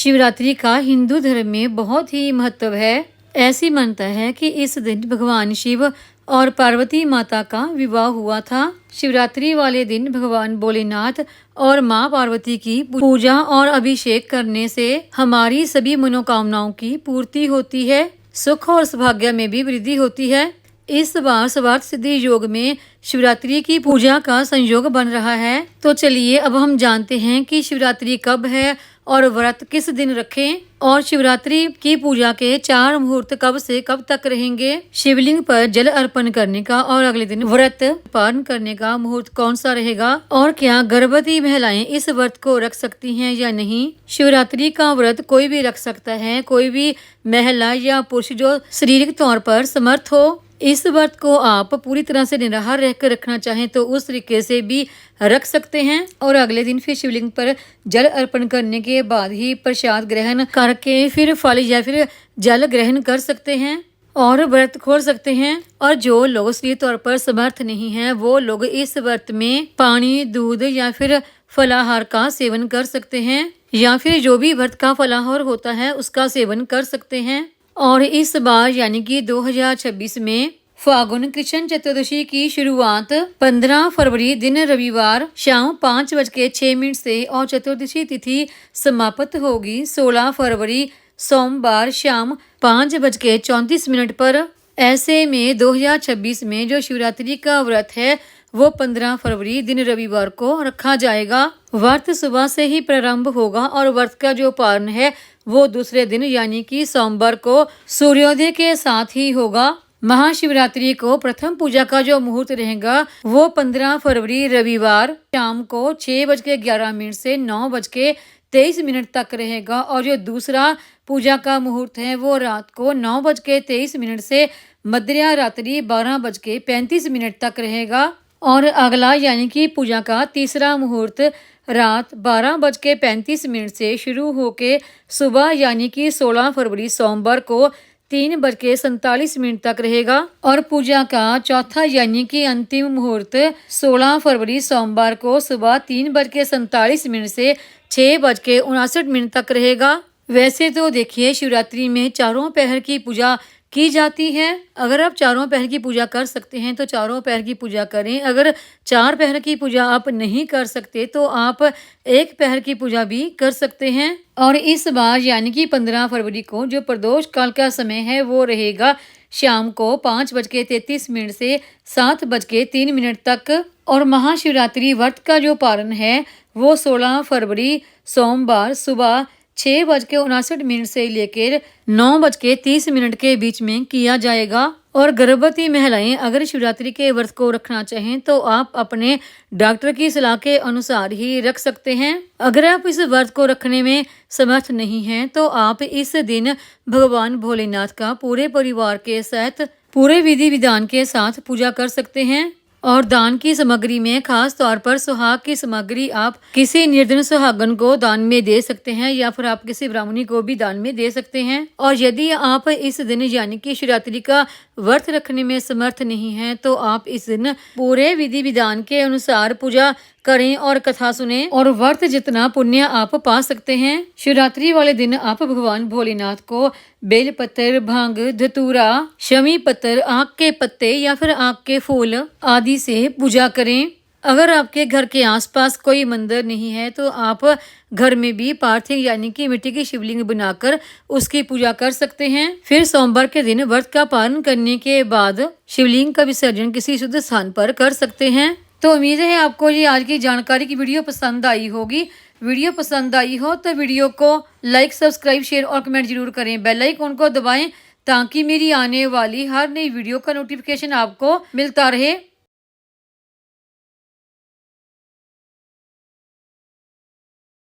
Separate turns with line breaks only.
शिवरात्रि का हिंदू धर्म में बहुत ही महत्व है। ऐसी मान्यता है कि इस दिन भगवान शिव और पार्वती माता का विवाह हुआ था। शिवरात्रि वाले दिन भगवान भोलेनाथ और माँ पार्वती की पूजा और अभिषेक करने से हमारी सभी मनोकामनाओं की पूर्ति होती है, सुख और सौभाग्य में भी वृद्धि होती है। इस बार सर्वार्थ सिद्धि योग में शिवरात्रि की पूजा का संयोग बन रहा है। तो चलिए अब हम जानते हैं कि शिवरात्रि कब है और व्रत किस दिन रखें और शिवरात्रि की पूजा के 4 मुहूर्त कब से कब तक रहेंगे। शिवलिंग पर जल अर्पण करने का और अगले दिन व्रत पालन करने का मुहूर्त कौन सा रहेगा और क्या गर्भवती महिलाएं इस व्रत को रख सकती हैं या नहीं। शिवरात्रि का व्रत कोई भी रख सकता है, कोई भी महिला या पुरुष जो शारीरिक तौर पर समर्थ हो। इस व्रत को आप पूरी तरह से निराहार रहकर रखना चाहें तो उस तरीके से भी रख सकते हैं और अगले दिन फिर शिवलिंग पर जल अर्पण करने के बाद ही प्रसाद ग्रहण करके फिर फल या फिर जल ग्रहण कर सकते हैं और व्रत खोल सकते हैं। और जो लोग शारीरिक तौर पर समर्थ नहीं है वो लोग इस व्रत में पानी, दूध या फिर फलाहार का सेवन कर सकते हैं या फिर जो भी व्रत का फलाहार होता है उसका सेवन कर सकते हैं। और इस बार यानी कि 2026 में फागुन कृष्ण चतुर्दशी की शुरुआत 15 फरवरी दिन रविवार शाम 5:06 से और चतुर्दशी तिथि समाप्त होगी 16 फरवरी सोमवार शाम 5:34 पर। ऐसे में 2026 में जो शिवरात्रि का व्रत है वो 15 फरवरी दिन रविवार को रखा जाएगा। व्रत सुबह से ही प्रारंभ होगा और व्रत का जो पारण है वो दूसरे दिन यानी कि सोमवार को सूर्योदय के साथ ही होगा। महाशिवरात्रि को प्रथम पूजा का जो मुहूर्त रहेगा वो 15 फरवरी रविवार शाम को 6:11 से 9:23 तक रहेगा और जो दूसरा पूजा का मुहूर्त है वो रात को 9:23 से मध्य रात्रि 12:35 तक रहेगा। और अगला यानी कि पूजा का तीसरा मुहूर्त रात 12:35 से शुरू होके सुबह यानी कि 16 फरवरी सोमवार को 3:47 तक रहेगा। और पूजा का चौथा यानी कि अंतिम मुहूर्त 16 फरवरी सोमवार को सुबह 3:47 से 6:59 तक रहेगा। वैसे तो देखिए शिवरात्रि में चारों पहर की पूजा की जाती है। अगर आप चारों पहर की पूजा कर सकते हैं तो चारों पहर की पूजा करें। अगर 4 पहर की पूजा आप नहीं कर सकते तो आप 1 पहर की पूजा भी कर सकते हैं। और इस बार यानी कि 15 फरवरी को जो प्रदोष काल का समय है वो रहेगा शाम को 5:33 से 7:03 तक। और महाशिवरात्रि व्रत का जो पारण है वो 16 फरवरी सोमवार सुबह 6:59 से लेकर 9:30 के बीच में किया जाएगा। और गर्भवती महिलाएं अगर शिवरात्रि के व्रत को रखना चाहें तो आप अपने डॉक्टर की सलाह के अनुसार ही रख सकते हैं। अगर आप इस व्रत को रखने में समर्थ नहीं हैं तो आप इस दिन भगवान भोलेनाथ का पूरे परिवार के साथ पूरे विधि विधान के साथ पूजा कर सकते हैं। और दान की सामग्री में खास तौर पर सुहाग की सामग्री आप किसी निर्धन सुहागन को दान में दे सकते हैं या फिर आप किसी ब्राह्मणी को भी दान में दे सकते हैं। और यदि आप इस दिन यानी कि शिवरात्रि का व्रत रखने में समर्थ नहीं हैं तो आप इस दिन पूरे विधि विधान के अनुसार पूजा करें और कथा सुने और व्रत जितना पुण्य आप पा सकते हैं। शिवरात्रि वाले दिन आप भगवान भोलेनाथ को बेलपत्र, भांग, धतूरा, शमी पत्र, आक के पत्ते या फिर आक के फूल आदि से पूजा करें। अगर आपके घर के आसपास कोई मंदिर नहीं है तो आप घर में भी पार्थिव यानी कि मिट्टी की शिवलिंग बनाकर उसकी पूजा कर सकते हैं। फिर सोमवार के दिन व्रत का पालन करने के बाद शिवलिंग का विसर्जन किसी शुद्ध स्थान पर कर सकते हैं। तो उम्मीद है आपको ये आज की जानकारी की वीडियो पसंद आई होगी। वीडियो पसंद आई हो तो वीडियो को लाइक, सब्सक्राइब, शेयर और कमेंट जरूर करें। बेल आइकन को दबाएं ताकि मेरी आने वाली हर नई वीडियो का नोटिफिकेशन आपको मिलता रहे।